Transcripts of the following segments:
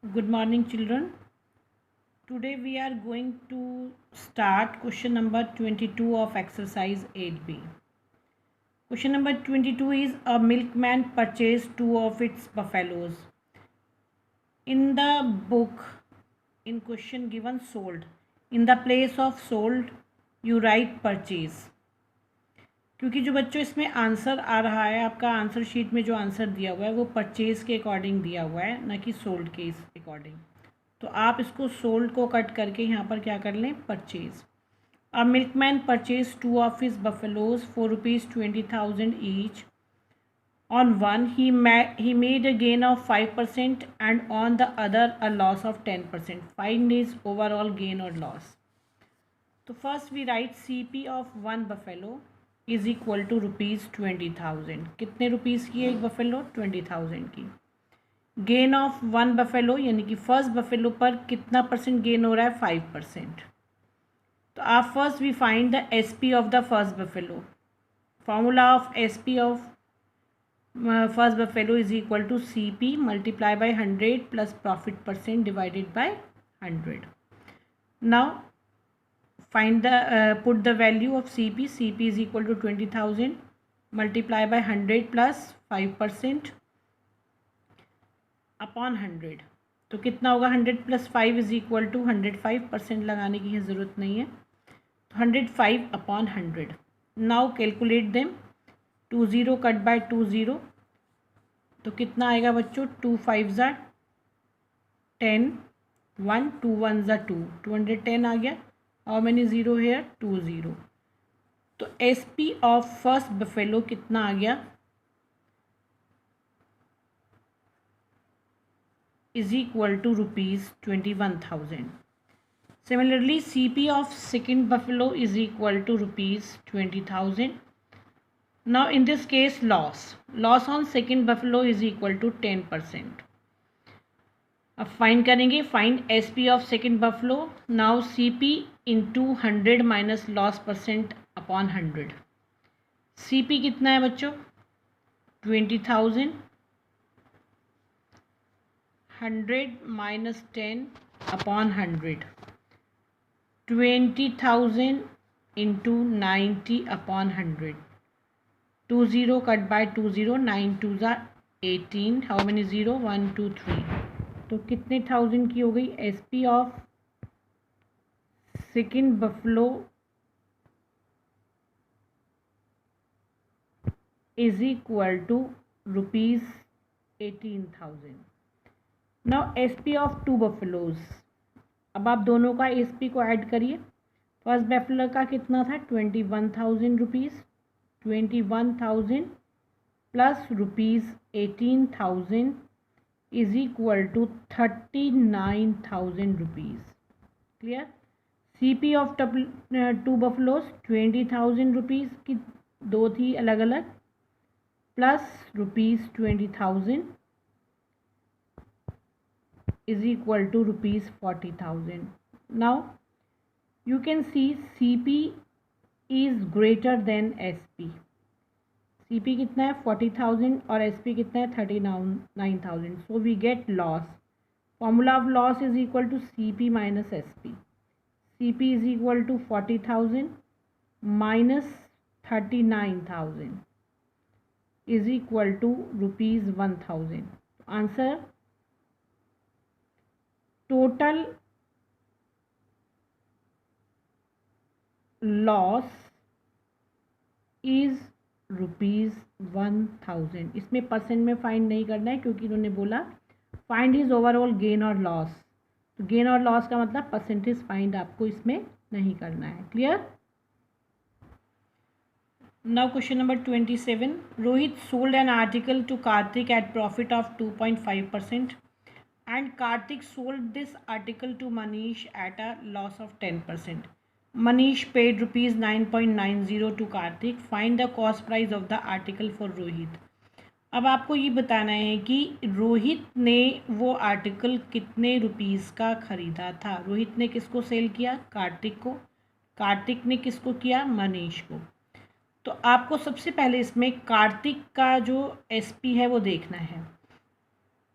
Good morning, children. Today we are going to start question number 22 of exercise 8b. Question number 22 is a milkman purchased two of its buffaloes. In the book, in question given sold, in the place of sold, you write purchase. क्योंकि जो बच्चों इसमें answer आ रहा है, आपका answer sheet में जो answer दिया हुआ है वो परचेज के अकॉर्डिंग दिया हुआ है, ना कि सोल्ड के अकॉर्डिंग। तो आप इसको सोल्ड को कट करके यहाँ पर क्या कर लें, purchase. A milkman purchase two of his buffaloes for ₹20,000 each. On one, he made a gain of 5% and on the other a loss of 10%. Find his overall gain or loss. तो first we write CP of one buffalo is equal to ₹20,000। कितने rupees की है एक buffalo? 20,000 की। Gain of one buffalo यानी कि first buffalo पर कितना परसेंट गेन हो रहा है? 5%। तो आप first we find the SP of the first buffalo. Formula of SP of first buffalo is equal to CP multiply by 100 plus profit percent divided by 100। Now find the put the value of CP is equal to 20,000 multiply by 100 plus 5% upon 100। तो कितना होगा? 100 plus 5 is equal to 105%। लगाने की ज़रूरत नहीं है, तो 105 upon 100। Now calculate them. 20 cut by 20, तो कितना आएगा बच्चों? 2 5 ज़ा 10, 1 2 1 ज़ा 2, 210 आ गया। How many zero here? 2 0। तो SP ऑफ फर्स्ट बफेलो कितना आ गया? Is equal to ₹21,000। Similarly CP of second buffalo is equal to ₹20,000। Now in this case loss on second buffalo is equal to 10%। अब फाइंड करेंगे, find SP of second buffalo. Now CP into 100 minus loss percent upon 100। CP कितना है बच्चों? 20,000। 100 minus 10 upon 100। 20,000 into 90 upon 100। 20 cut by 20, 9 2 ज़ा 18। How many zero? 1 2 3। तो कितने thousand की हो गई? SP of second buffalo is equal to ₹18,000। Now SP of two buffaloes. अब आप दोनों का SP को ऐड करिए। फर्स्ट बफलो का कितना था? 21,000 rupees. 21,000 plus ₹18,000 is equal to 39,000 rupees. Clear? CP of two buffaloes 20,000 rupees की दो थी अलग अलग, plus ₹20,000 is equal to ₹40,000। Now you can see CP is greater than SP। CP कितना है? 40,000 और SP कितना है? 39,000। So we get loss. Formula of loss is equal to CP minus SP। CP is equal to 40,000 minus 39,000 is equal to ₹1,000। Answer: total loss is ₹1,000। इसमें percent में find नहीं करना है क्योंकि इन्होंने बोला फाइंड हिज ओवरऑल गेन और loss. तो गेन और लॉस का मतलब परसेंटेज फाइंड आपको इसमें नहीं करना है। Clear? Now question number 27। Rohit sold an article to Kartik at profit of 2.5% and Kartik sold this article to Manish at a loss of 10%। Manish paid ₹9.90 to Kartik. Find the cost price of the article for Rohit. अब आपको ये बताना है कि रोहित ने वो आर्टिकल कितने rupees का ख़रीदा था। रोहित ने किसको सेल किया? कार्तिक को। कार्तिक ने किसको किया? मनीष को। तो आपको सबसे पहले इसमें कार्तिक का जो SP है वो देखना है।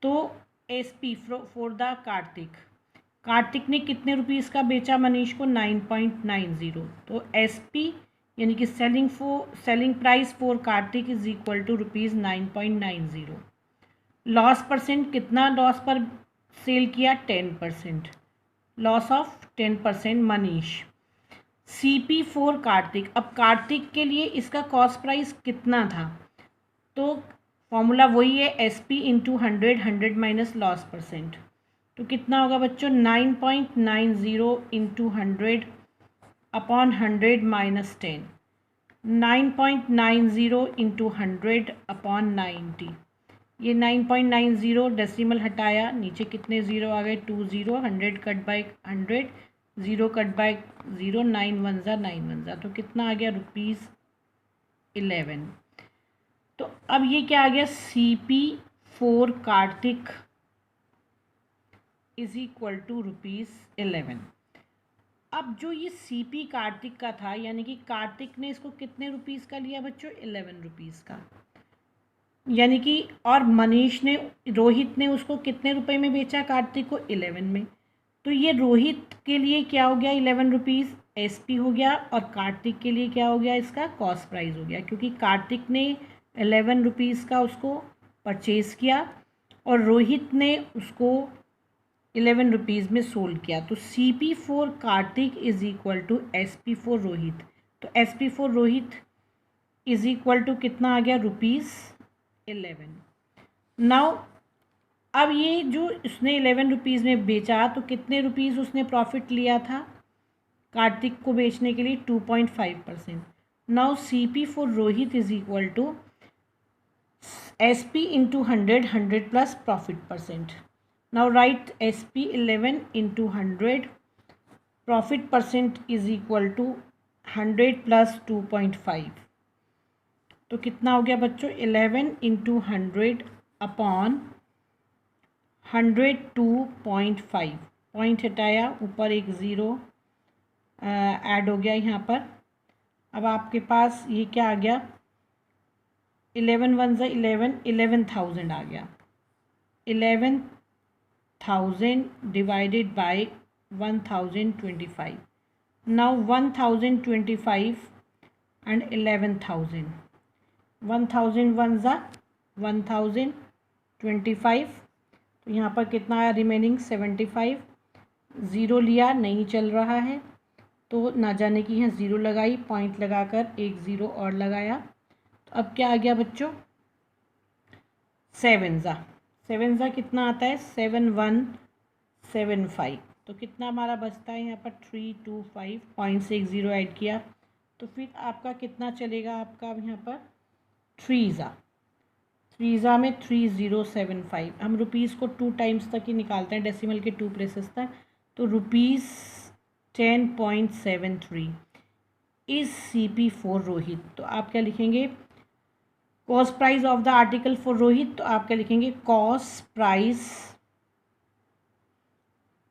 तो SP for the Kartik. Kartik ने कितने रुपीज़ का बेचा मनीष को? 9.90। तो SP यानी कि selling price for Kartik is equal to rupees 9.90। Loss percent, कितना लॉस पर सेल किया? 10%, loss of 10% Manish. CP for Kartik, अब कार्तिक के लिए इसका कॉस्ट प्राइस कितना था? तो फॉर्मूला वही है SP into 100 minus loss percent. तो कितना होगा बच्चों? 9.90 into 100 upon 100 minus 10। 9.90 into 100 upon 90। ये 9.90 डेसिमल हटाया, नीचे कितने ज़ीरो आ गए? 2 zero. 100 cut by 100, zero cut by zero, 9 one ज़ा 9 वन ज़ा। तो कितना आ गया? ₹11। तो अब ये क्या आ गया? CP for Kartik is equal to ₹11। अब जो ये CP कार्तिक का था, यानी कि कार्तिक ने इसको कितने रुपीज़ का लिया बच्चों? 11 रुपीज़ का। यानी कि और मनीष ने, रोहित ने उसको कितने रुपए में बेचा कार्तिक को? 11 में। तो ये रोहित के लिए क्या हो गया? 11 रुपीज़ SP हो गया, और कार्तिक के लिए क्या हो गया? इसका कॉस्ट प्राइस हो गया, क्योंकि कार्तिक ने 11 रुपीज़ का उसको परचेज़ किया और रोहित ने उसको 11 रुपीज़ में सोल्ड किया। तो CP for Kartik is equal to SP for Rohit. तो SP for Rohit is equal to कितना आ गया? ₹11। नाउ अब ये जो उसने 11 रुपीज़ में बेचा, तो कितने रुपीज़ उसने प्रॉफिट लिया था कार्तिक को बेचने के लिए? 2.5%। Now CP for Rohit is equal to SP into 100 plus profit percent. Now write SP 11 into 100, profit percent is equal to 100 plus 2.5। तो कितना हो गया बच्चों? 11 इंटू 100 अपॉन 102.5। पॉइंट हटाया, ऊपर एक ज़ीरो ऐड हो गया यहाँ पर। अब आपके पास ये क्या आ गया? 11 वन ज़ा 11, 11,000 आ गया। 11,000 divided by 1025। Now 1025 and 11,000। 1000 one ज़ा 1025। तो यहाँ पर कितना आया? रिमेनिंग 75। ज़ीरो लिया, नहीं चल रहा है, तो ना जाने की यहाँ ज़ीरो लगाई, पॉइंट लगाकर एक ज़ीरो और लगाया। तो अब क्या आ गया बच्चों? 7 ज़ा कितना आता है? 7175। तो कितना हमारा बचता है यहाँ पर? 325। पॉइंट से एक ज़ीरो ऐड किया, तो फिर आपका कितना चलेगा? आपका यहाँ पर 3 ज़ा में 3075। हम रुपीज़ को 2 टाइम्स तक ही निकालते हैं, डेसिमल के 2 प्लेसेस तक। तो ₹10.73 इज CP फॉर रोहित। तो आप क्या लिखेंगे? Cost price of the article for Rohit. तो आप क्या लिखेंगे? Cost price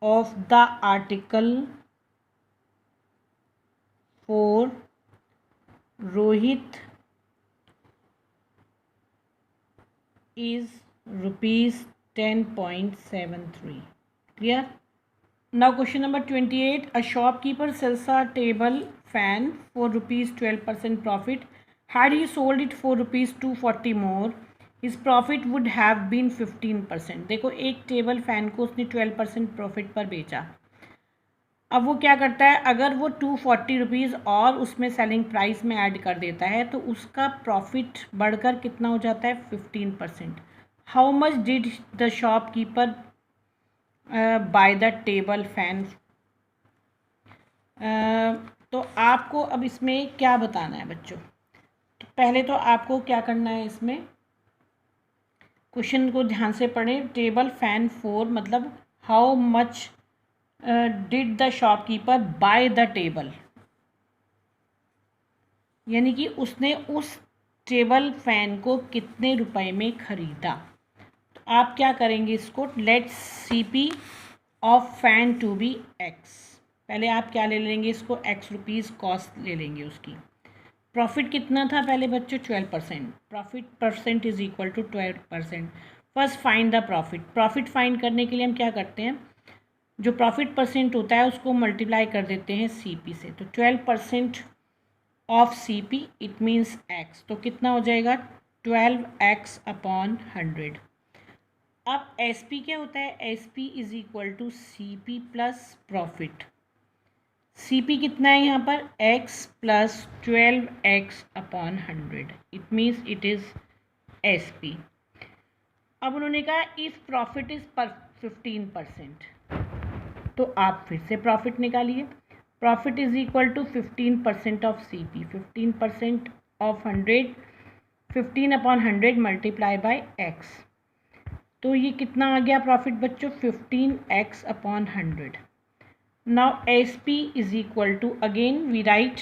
of the article for Rohit is ₹10.73. Clear? Now question number 28. A shopkeeper sells a table fan for ₹12% profit. Had he sold it for ₹240 more, his profit would have been 15%. देखो, एक table fan को उसने 12% profit पर बेचा। अब वो क्या करता है? अगर वो 240 रुपीज़ और उसमें सेलिंग प्राइस में ऐड कर देता है, तो उसका प्रॉफिट बढ़कर कितना हो जाता है? 15%। How much did the shopkeeper by the table fan? तो आपको अब इसमें क्या बताना है बच्चों? तो पहले तो आपको क्या करना है, इसमें क्वेश्चन को ध्यान से पढ़ें। टेबल फैन फॉर मतलब how much did the shopkeeper by the table, यानी कि उसने उस टेबल फैन को कितने रुपए में खरीदा। तो आप क्या करेंगे इसको? Let's CP of fan to be X। पहले आप क्या ले लेंगे इसको? X रुपीज़ कॉस्ट ले लेंगे उसकी। प्रॉफिट कितना था पहले बच्चों? 12%। Profit percent is equal to 12%। First find the profit. Profit find करने के लिए हम क्या करते हैं, जो प्रॉफिट परसेंट होता है उसको मल्टीप्लाई कर देते हैं CP से। तो 12% of CP it means x, तो कितना हो जाएगा 12x अपॉन 100। अब SP क्या होता है, SP is equal to CP plus profit. CP कितना है यहाँ पर x plus 12x upon 100, it means it is SP। अब उन्होंने कहा इफ़ प्रॉफिट इज पर 15%, तो आप फिर से प्रॉफिट निकालिए। Profit is equal to 15% of CP, 15% of 100, 15 upon 100 multiply by x। तो ये कितना आ गया प्रॉफिट बच्चों, 15x upon 100। Now SP is equal to, again we write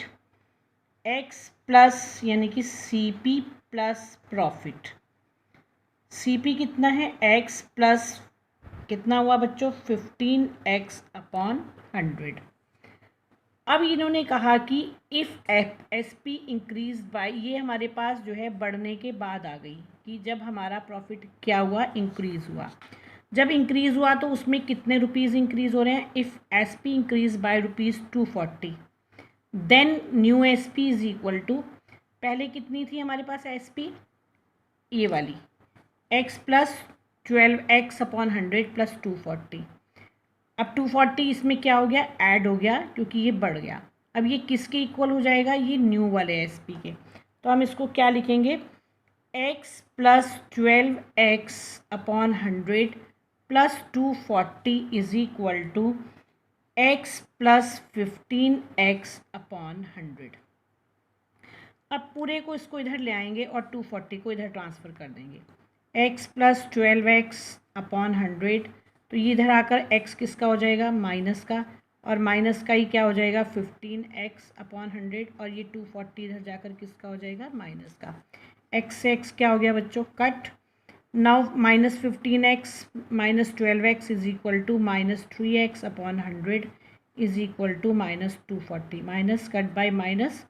x plus यानी कि CP प्लस प्रॉफिट। CP कितना है x प्लस कितना हुआ बच्चों 15x अपॉन 100। अब इन्होंने कहा कि इफ़ SP इंक्रीज बाय, ये हमारे पास जो है बढ़ने के बाद आ गई कि जब हमारा प्रॉफिट क्या हुआ, इंक्रीज़ हुआ। जब इंक्रीज़ हुआ तो उसमें कितने रुपीज़ इंक्रीज़ हो रहे हैं, if SP increase by ₹240, then new SP is equal to, पहले कितनी थी हमारे पास SP, ये वाली x plus 12x upon 100 plus 240। अब 240 इसमें क्या हो गया, ऐड हो गया क्योंकि ये बढ़ गया। अब ये किसके इक्वल हो जाएगा, ये न्यू वाले SP के। तो हम इसको क्या लिखेंगे, x plus 12x upon 100 plus 240 is equal to x plus 15x upon 100। अब पूरे को इसको इधर ले आएंगे और 240 को इधर ट्रांसफ़र कर देंगे। x प्लस 12x अपॉन 100, तो ये इधर आकर x किसका हो जाएगा, माइनस का, और माइनस का ही क्या हो जाएगा 15x अपॉन 100, और ये 240 इधर जाकर किसका हो जाएगा, माइनस का। x से x क्या हो गया बच्चों, cut. Now minus 15x minus 12x is equal to minus 3x upon 100 is equal to minus 240, minus cut by minus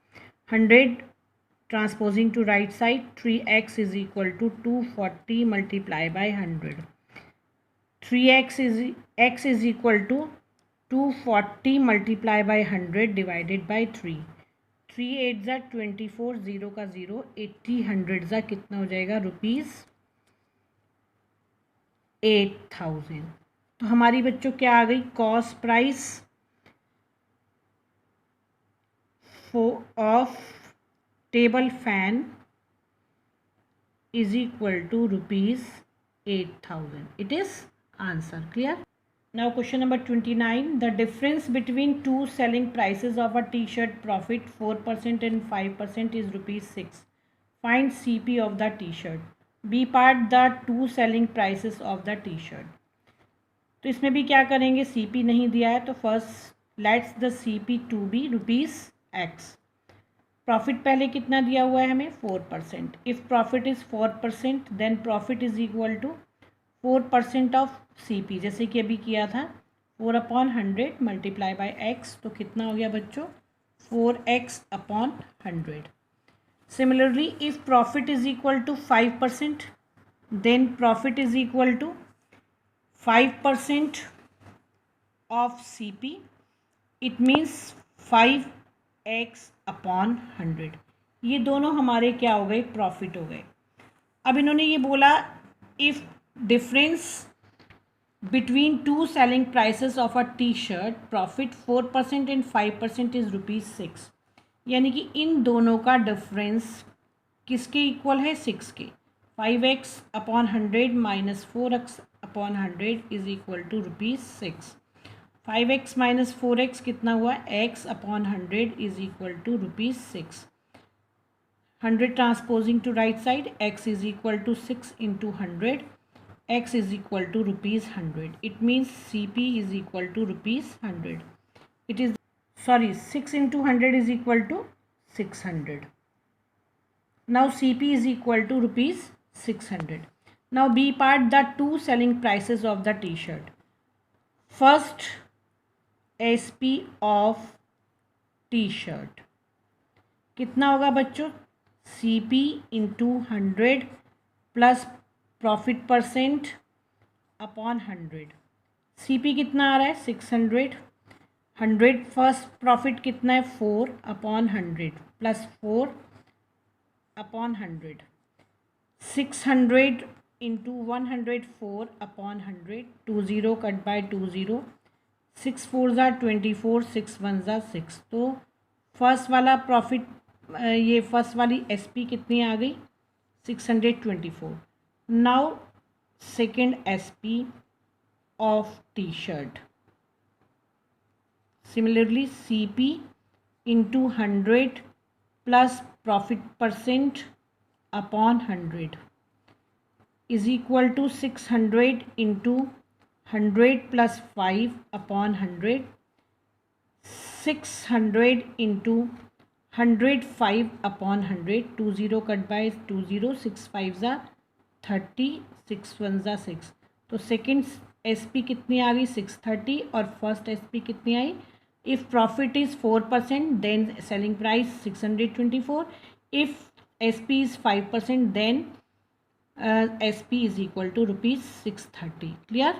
100 transposing to right side, 3x is equal to 240 multiply by 100. 3x is equal to 240 multiply by 100 divided by 3। 3 8 ज़ा 24, 0 का 0, 80, 100 ज़ा कितना हो जाएगा ₹8000। तो हमारी बच्चों क्या आ गई, cost price of table fan is equal to ₹8000. It is answer. Clear? Now question number 29. The difference between two selling prices of a t-shirt profit 4% and 5% is ₹6. Find CP of the t-shirt. B part the two selling prices of the t-shirt. तो इसमें भी क्या करेंगे, CP नहीं दिया है तो first let's the CP to be ₹X। Profit पहले कितना दिया हुआ है हमें 4%। If profit is 4% then profit is equal to 4% of CP, जैसे कि अभी किया था 4 अपॉन 100 मल्टीप्लाई बाय x, तो कितना हो गया बच्चों 4x upon 100। Similarly if profit is equal to 5% then profit is equal to 5% of CP, it means 5x upon 100। ये दोनों हमारे क्या हो गए, प्रॉफिट हो गए। अब इन्होंने ये बोला if difference between two selling prices of a T shirt profit 4% and 5% is ₹6, यानी कि इन दोनों का डिफरेंस किसके इक्वल है, 6 के। 5x upon 100 minus 4x upon 100 is equal to ₹6। 5x minus 4x कितना हुआ, x upon 100 is equal to ₹6। 100 transposing to right side, x is equal to 6 into 100, x is equal to ₹100। It means CP is equal to ₹100। It is 6 into 100 is equal to 600। Now CP is equal to ₹600। Now B part the two selling prices of the t-shirt. First SP of t-shirt कितना होगा बच्चों, CP into 100 plus profit percent upon 100। CP कितना आ रहा है 600। 100 first profit कितना है 4 upon 100 plus 4 upon 100। 600 into 104 upon 100। 20 cut by 20। 6 4 ज़ा 24, 6 1 ज़ा 6। तो फर्स्ट वाला प्रॉफिट ये फर्स्ट वाली SP कितनी आ गई 624। Now second SP of T shirt. Similarly, CP into 100 plus profit percent upon 100 is equal to 600 into 100 plus 5 upon 100. 600 into 105 upon 100. 20 cut by 20. 6 5 ज़ा 30, 6 1 ज़ा 6। तो सेकेंड SP कितनी आ गई 630 और फर्स्ट SP कितनी आई। If profit is 4%, then selling price 624. If SP is 5%, then SP is equal to rupees 630. Clear?